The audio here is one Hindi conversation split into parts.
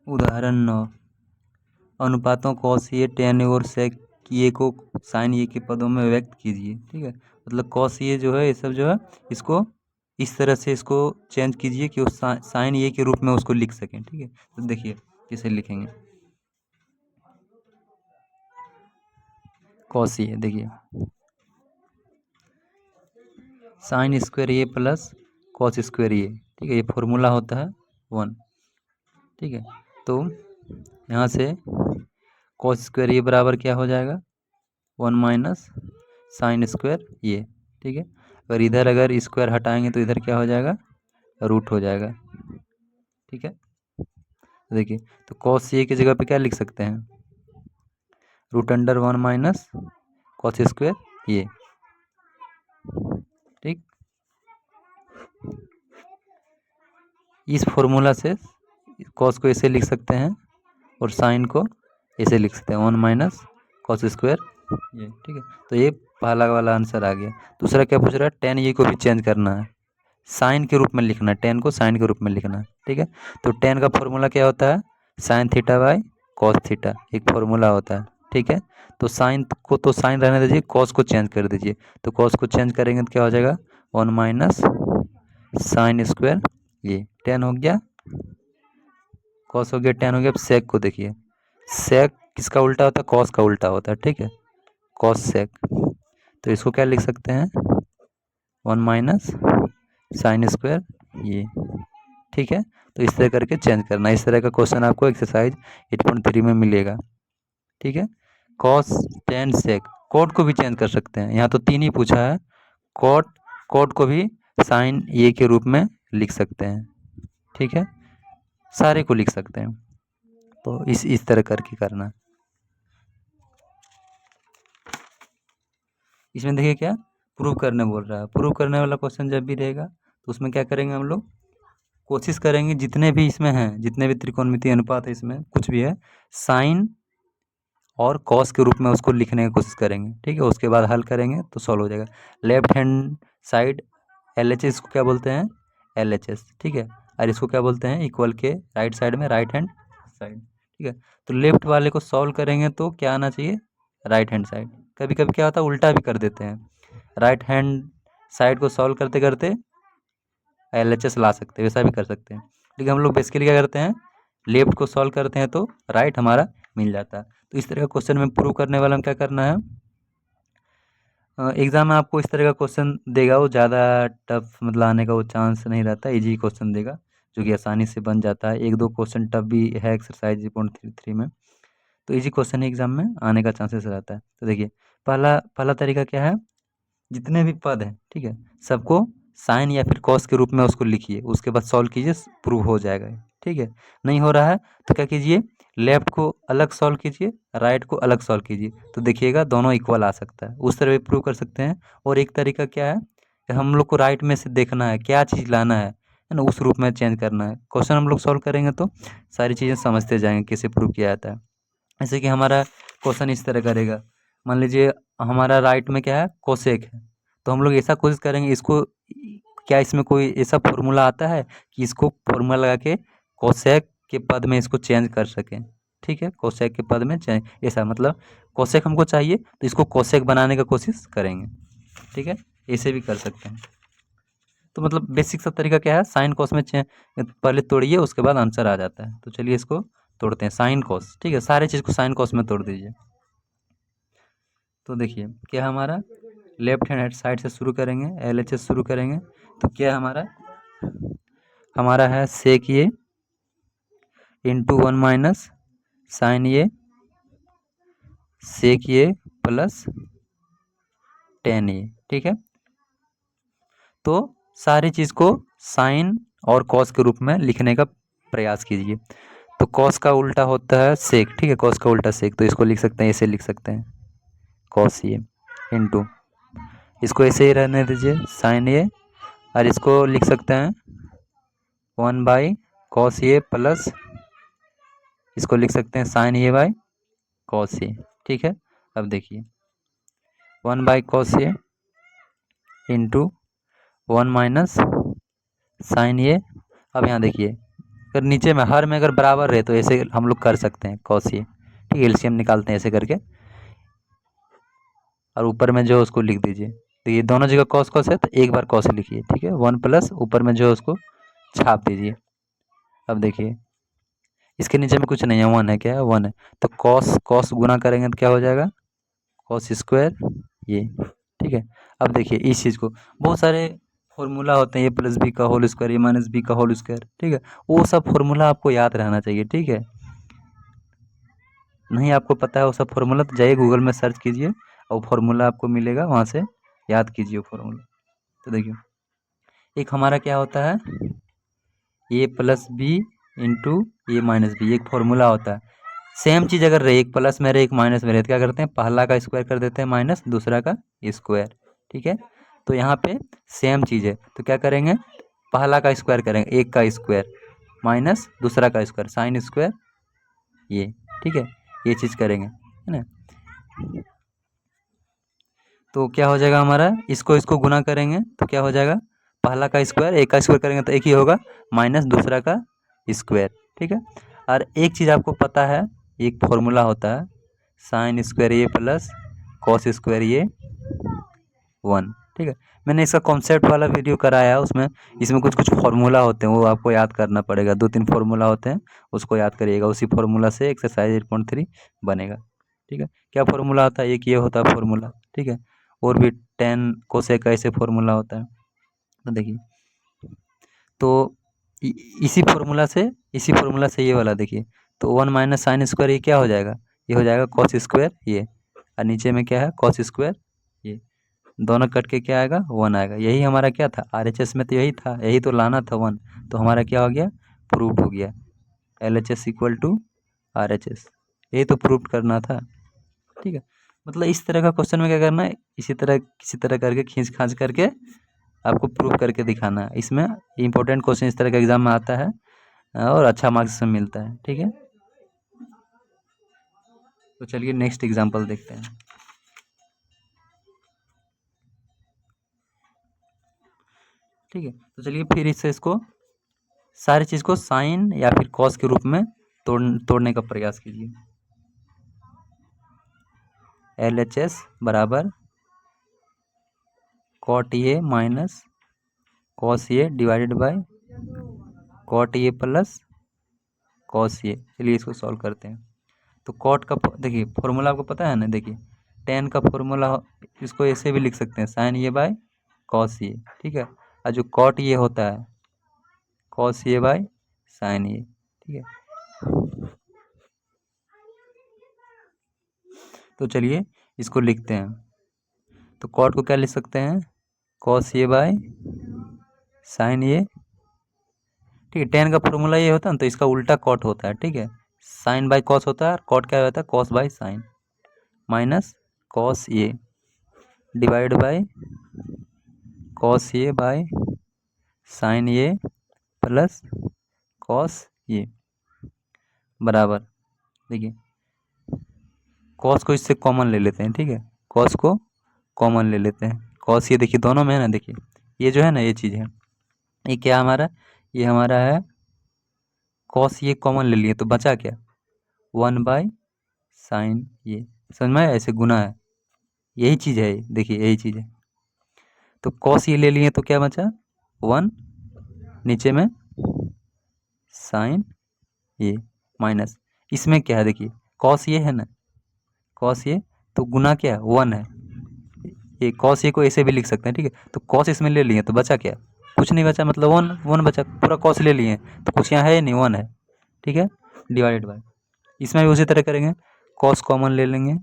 उदाहरण 9, अनुपातों कॉस ए टेन ए और सेक ए को साइन ए के पदों में व्यक्त कीजिए। ठीक है, मतलब कॉस ए जो है ये सब जो है इसको इस तरह से इसको चेंज कीजिए कि उस साइन ए के रूप में उसको लिख सकें। ठीक है, तो देखिए कैसे लिखेंगे कॉस ए, देखिए साइन स्क्वायर ए प्लस कॉस स्क्वायर ए। ठीक है, ये फॉर्मूला होता है 1। ठीक है, तो यहाँ से कॉस स्क्वायर ए बराबर क्या हो जाएगा 1 माइनस साइन स्क्वायर ए। ठीक है, अगर इधर स्क्वायर हटाएंगे तो इधर क्या हो जाएगा रूट हो जाएगा। ठीक है, देखिए तो कॉस ए की जगह पे क्या लिख सकते हैं √1 माइनस कॉस स्क्वायर ए। ठीक, इस फॉर्मूला से कॉस को ऐसे लिख सकते हैं और साइन को ऐसे लिख सकते हैं 1 माइनस कॉस स्क्वायर ये। ठीक है, तो ये पहला वाला आंसर आ गया। दूसरा क्या पूछ रहा है, टेन ये को भी चेंज करना है, साइन के रूप में लिखना है, टेन को साइन के रूप में लिखना है। ठीक है, तो टेन का फॉर्मूला क्या होता है sine theta by cos theta, एक फॉर्मूला होता है। ठीक है, तो साइन को तो साइन रहने दीजिए, कॉस को चेंज कर दीजिए, तो कॉस को चेंज करेंगे तो क्या हो जाएगा 1 माइनस साइन स्क्वायर ये। टेन हो गया, कॉस हो गया, टेन हो गया। अब सेक को देखिए, सेक किसका उल्टा होता है कॉस का उल्टा होता है। ठीक है, कॉस सेक, तो इसको क्या लिख सकते हैं 1 माइनस साइन स्क्वायर ये। ठीक है, तो इस तरह करके चेंज करना। इस तरह का क्वेश्चन आपको एक्सरसाइज 8.3 में मिलेगा। ठीक है, कॉस टेन सेक, कोट को भी चेंज कर सकते हैं, यहाँ तो 3 ही पूछा है। कोट को भी साइन ए के रूप में लिख सकते हैं। ठीक है, सारे को लिख सकते हैं, तो इस तरह करके करना। इसमें देखिए क्या प्रूव करने बोल रहा है, प्रूव करने वाला क्वेश्चन जब भी रहेगा तो उसमें क्या करेंगे हम लोग कोशिश करेंगे जितने भी इसमें हैं, जितने भी त्रिकोणमितीय अनुपात है इसमें कुछ भी है, साइन और कॉस के रूप में उसको लिखने की कोशिश करेंगे। ठीक है, उसके बाद हल करेंगे तो सॉल्व हो जाएगा। लेफ्ट हैंड साइड LHS को क्या बोलते हैं LHS। ठीक है, और इसको क्या बोलते हैं इक्वल के राइट साइड में राइट हैंड साइड। ठीक है, तो लेफ्ट वाले को सॉल्व करेंगे तो क्या आना चाहिए राइट हैंड साइड। कभी कभी क्या होता है उल्टा भी कर देते हैं, राइट हैंड साइड को सॉल्व करते करते LHS ला सकते हैं, वैसा भी कर सकते हैं। लेकिन हम लोग बेसिकली क्या करते हैं लेफ्ट को सॉल्व करते हैं तो राइट हमारा मिल जाता है। तो इस तरह का क्वेश्चन में प्रूव करने वाला हम क्या करना है, एग्ज़ाम में आपको इस तरह का क्वेश्चन देगा, वो ज़्यादा टफ मतलब आने का वो चांस नहीं रहता, इजी क्वेश्चन देगा जो कि आसानी से बन जाता है। 1-2 क्वेश्चन टफ भी है एक्सरसाइज 8.3 में, तो इजी क्वेश्चन एग्जाम में आने का चांसेस रहता है। तो देखिए पहला तरीका क्या है, जितने भी पद हैं ठीक है सबको साइन या फिर कॉस के रूप में उसको लिखिए, उसके बाद सॉल्व कीजिए, प्रूव हो जाएगा। ठीक है, नहीं हो रहा है तो क्या कीजिए लेफ्ट को अलग सॉल्व कीजिए, राइट को अलग सॉल्व कीजिए, तो देखिएगा दोनों इक्वल आ सकता है, उस तरह भी प्रूव कर सकते हैं। और एक तरीका क्या है कि हम लोग को राइट में से देखना है क्या चीज़ लाना है ना, उस रूप में चेंज करना है। क्वेश्चन हम लोग सॉल्व करेंगे तो सारी चीज़ें समझते जाएंगे कैसे प्रूव किया जाता है। जैसे कि हमारा क्वेश्चन इस तरह करेगा, मान लीजिए हमारा राइट में क्या है कोसेक है, तो हम लोग ऐसा कोशिश करेंगे इसको, क्या इसमें कोई ऐसा फॉर्मूला आता है कि इसको फॉर्मूला लगा के कोसेक के पद में इसको चेंज कर सकें। ठीक है, कोसेक के पद में चेंज, ऐसा मतलब कोसेक हमको चाहिए तो इसको कोसेक बनाने का कोशिश करेंगे। ठीक है, ऐसे भी कर सकते हैं। तो मतलब बेसिक सा तरीका क्या है साइन कॉस में पहले तोड़िए उसके बाद आंसर आ जाता है। तो चलिए इसको तोड़ते हैं साइन कॉस। ठीक है, सारे चीज़ को साइन कॉस में तोड़ दीजिए। तो देखिए क्या हमारा लेफ्ट हैंड साइड से शुरू करेंगे, LHS शुरू करेंगे, तो क्या हमारा है सेक ये इंटू 1 माइनस साइन ये सेक ये प्लस टेन ये। ठीक है, तो सारी चीज़ को साइन और कॉस के रूप में लिखने का प्रयास कीजिए। तो कॉस का उल्टा होता है सेक। ठीक है, कॉस का उल्टा सेक, तो इसको लिख सकते हैं, ऐसे लिख सकते हैं कॉस ये इंटू, इसको ऐसे ही रहने दीजिए साइन ये, और इसको लिख सकते हैं 1 बाई कॉस ये प्लस इसको लिख सकते हैं साइन ये बाई कॉस ये। ठीक है, अब देखिए 1 बाई कॉस ये इंटू 1 माइनस साइन ये। अब यहाँ देखिए अगर नीचे में हर में अगर बराबर रहे तो ऐसे हम लोग कर सकते हैं कॉस ये, ठीक है, एलसीएम निकालते हैं ऐसे करके, और ऊपर में जो है उसको लिख दीजिए। तो ये दोनों जगह कॉस कॉस है तो एक बार कॉस लिखिए, ठीक है, 1 प्लस ऊपर में जो है उसको छाप दीजिए। अब देखिए इसके नीचे में कुछ नहीं है, 1 है, क्या है, 1 है, तो कॉस कॉस गुना करेंगे तो क्या हो जाएगा, कॉस स्क्वायर ये, ठीक है। अब देखिए इस चीज़ को बहुत सारे फॉर्मूला होते हैं, ए प्लस बी का होल स्क्वायर, ए माइनस बी का होल स्क्वायर, ठीक है, वो सब फॉर्मूला आपको याद रहना चाहिए, ठीक है। नहीं आपको पता है वो सब फॉर्मूला तो जाइए गूगल में सर्च कीजिए और फॉर्मूला आपको मिलेगा, वहाँ से याद कीजिए फॉर्मूला। तो देखिए एक हमारा क्या होता है, ए प्लस बी इंटू ए माइनस बी, एक फॉर्मूला होता है। सेम चीज़ अगर रहे, एक प्लस में रहे एक माइनस में रहे तो क्या करते हैं, पहला का स्क्वायर कर देते हैं माइनस दूसरा का स्क्वायर, ठीक है। तो यहाँ पे सेम चीज़ है तो क्या करेंगे, पहला का स्क्वायर करेंगे, एक का स्क्वायर माइनस दूसरा का स्क्वायर साइन स्क्वायर ये, ठीक है, ये चीज़ करेंगे, है ना। तो क्या हो जाएगा हमारा, इसको इसको गुना करेंगे तो क्या हो जाएगा, पहला का स्क्वायर एक का स्क्वायर करेंगे तो एक ही होगा माइनस दूसरा का स्क्वायर, ठीक है। और एक चीज़ आपको पता है, एक फॉर्मूला होता है साइन स्क्वायर ये प्लस कॉस स्क्वायर ये 1, ठीक है। मैंने इसका कॉन्सेप्ट वाला वीडियो कराया है, उसमें इसमें कुछ कुछ फॉर्मूला होते हैं वो आपको याद करना पड़ेगा, 2-3 फॉर्मूला होते हैं उसको याद करिएगा, उसी फॉर्मूला से एक्सरसाइज 8.3 बनेगा, ठीक है। क्या फॉर्मूला होता है, एक ये होता है फॉर्मूला, ठीक है, और भी 10 कोसेक का ऐसे फॉर्मूला होता है। तो देखिए तो इसी फॉर्मूला से ये वाला देखिए, तो 1 माइनस साइन स्क्वायर ये क्या हो जाएगा, ये हो जाएगा कॉस स्क्वायर ये, और नीचे में क्या है कॉस स्क्वायर ये, दोनों कट के क्या आएगा 1 आएगा। यही हमारा क्या था आरएचएस में, तो यही था, यही तो लाना था 1, तो हमारा क्या हो गया, प्रूव्ड हो गया, एलएचएस इक्वल टू आरएचएस, यही तो प्रूव करना था, ठीक है। मतलब इस तरह का क्वेश्चन में क्या करना है, इसी तरह किसी तरह करके खींच खांच करके आपको प्रूव करके दिखाना है। इसमें इंपॉर्टेंट क्वेश्चन इस तरह का एग्जाम में आता है और अच्छा मार्क्स इसमें मिलता है, ठीक है। तो चलिए नेक्स्ट एग्जाम्पल देखते हैं, ठीक है। तो चलिए फिर इससे इसको सारी चीज़ को साइन या फिर कॉस के रूप में तोड़ने का प्रयास कीजिए। एल एच एस बराबर cot A minus cos A divided by cot A plus cos A. चलिए इसको सॉल्व करते हैं। तो कॉट का देखिए फॉर्मूला आपको पता है ना, देखिए टेन का फॉर्मूला इसको ऐसे भी लिख सकते हैं साइन ए बाय कॉस ए, ठीक है, और जो कॉट ये होता है कॉस ए बाय साइन ए, ठीक है। तो चलिए इसको लिखते हैं, तो कॉट को क्या लिख सकते हैं, कॉस ए बाय साइन ए, ठीक है। टेन का फॉर्मूला ये होता है ना, तो इसका उल्टा कॉट होता है, ठीक है, साइन बाय कॉस होता है और कॉट क्या होता है, cos by sine minus cos A divide by cos A by sine A plus cos A बराबर, देखिए कॉस को इससे कॉमन ले लेते हैं, ठीक है, कॉस को कॉमन ले लेते हैं, कॉस ये देखिए दोनों में है ना, देखिए ये जो है ना ये चीज़ है, ये क्या हमारा, ये हमारा है कॉस, ये कॉमन ले लिए तो बचा क्या 1 बाय साइन ये, समझ में आया, ऐसे गुना है, यही चीज़ है, देखिए यही चीज़ है। तो कॉस ये ले लिए तो क्या बचा 1, नीचे में साइन ये माइनस, इसमें क्या है देखिए कॉस ये है ना, कॉस ये तो गुना क्या है 1 है, ये कॉस ये को ऐसे भी लिख सकते हैं, ठीक है। तो कॉस इसमें ले लिए तो बचा क्या, कुछ नहीं बचा, मतलब 1 बचा, पूरा कॉस ले लिए तो कुछ यहाँ है नहीं 1 है, ठीक है, डिवाइडेड बाय, इसमें भी उसी तरह करेंगे, कॉस कॉमन ले लेंगे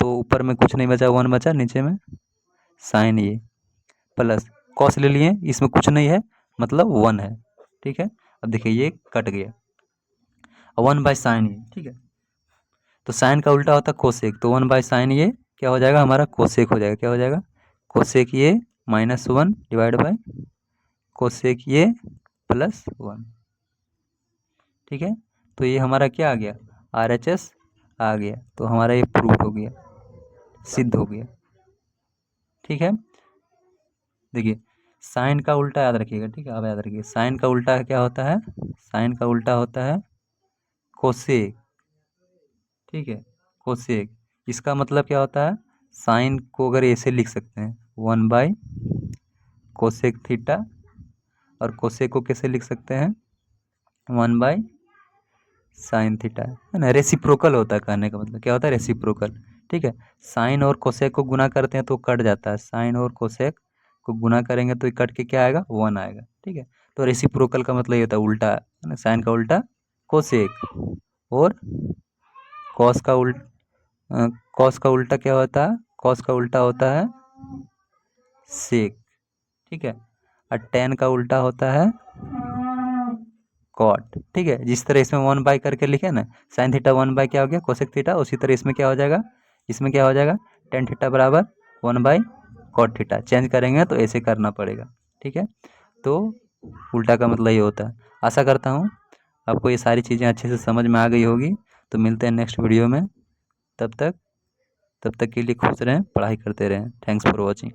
तो ऊपर में कुछ नहीं बचा 1 बचा, नीचे में साइन ये प्लस कॉस ले लिए इसमें कुछ नहीं है मतलब 1 है, ठीक है। अब देखिए ये कट गया 1 बाय साइन ये, ठीक है, तो साइन का उल्टा होता है कोसेक, तो 1 बाय साइन ये क्या हो जाएगा हमारा कोसेक हो जाएगा, क्या हो जाएगा कोसेक ये -1 डिवाइड बाय कोसेक ये +1, ठीक है। तो ये हमारा क्या आ गया RHS आ गया, तो हमारा ये प्रूव हो गया, सिद्ध हो गया, ठीक है। देखिए साइन का उल्टा याद रखिएगा, ठीक है, अब याद रखिए साइन का उल्टा क्या होता है साइन का उल्टा होता है कोसेक, ठीक है, कोसेक। इसका मतलब क्या होता है, साइन को अगर ऐसे लिख सकते हैं 1/कोसेक थीटा, और कोसेक को कैसे लिख सकते हैं 1/साइन थीटा, है ना। रेसिप्रोकल होता है, कहने का मतलब क्या होता है, रेसिप्रोकल, ठीक है। साइन और कोसेक को गुना करते हैं तो कट जाता है, साइन और कोसेक को गुना करेंगे तो कट के क्या आएगा, 1 आएगा, ठीक है। तो रेसिप्रोकल का मतलब ये होता है उल्टा, है ना, साइन का उल्टा कोसेक, और कॉस का उल्टा, कॉस का उल्टा क्या होता है, कॉस का उल्टा होता है सेक, ठीक है। और टेन का उल्टा होता है कॉट, ठीक है। जिस तरह इसमें 1/, करके लिखे ना, साइन थीटा 1/, क्या हो गया कोसेक थीटा, उसी तरह इसमें क्या हो जाएगा, इसमें क्या हो जाएगा टेन थीटा बराबर 1/कॉट थीटा। चेंज करेंगे तो ऐसे करना पड़ेगा, ठीक है। तो उल्टा का मतलब ये होता है। आशा करता हूँ आपको ये सारी चीज़ें अच्छे से समझ में आ गई होगी। तो मिलते हैं नेक्स्ट वीडियो में, तब तक के लिए खुश रहें, पढ़ाई करते रहें। Thanks for watching.